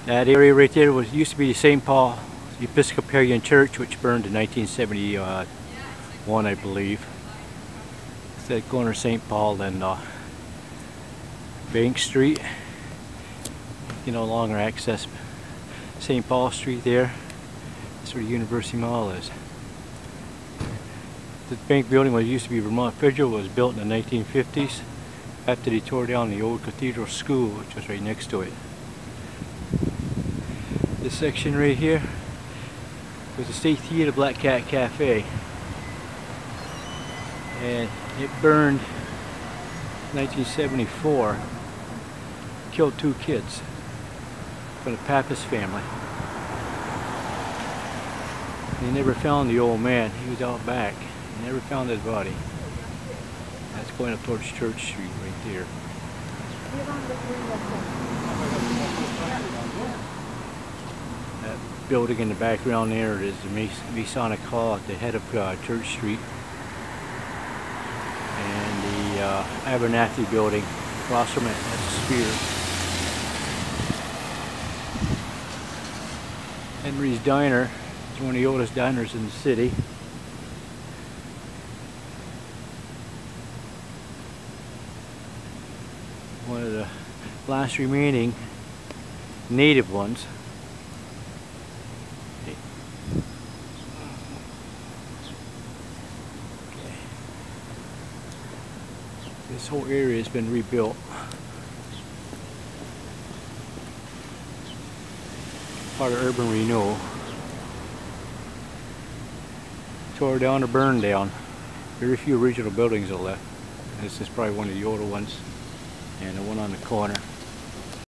That area right there used to be the St. Paul Episcopalian Church, which burned in 1971, I believe. It's that corner of St. Paul and Bank Street. You can no longer access St. Paul Street there. That's where the University Mall is. The bank building used to be Vermont Federal. It was built in the 1950s after they tore down the old Cathedral School, which was right next to it. This section right here was the State Theater Black Cat Cafe, and it burned in 1974. Killed 2 kids from the Pappas family. They never found the old man. He was out back. They never found his body. That's going up towards Church Street right there. That building in the background there is the Masonic Hall at the head of Church Street. And the Abernathy building across from it, that's a Spear. Henry's Diner is one of the oldest diners in the city. One of the last remaining native ones. Okay. This whole area has been rebuilt. Part of urban renewal. Tore down or burned down. Very few original buildings are left. This is probably one of the older ones, and the one on the corner.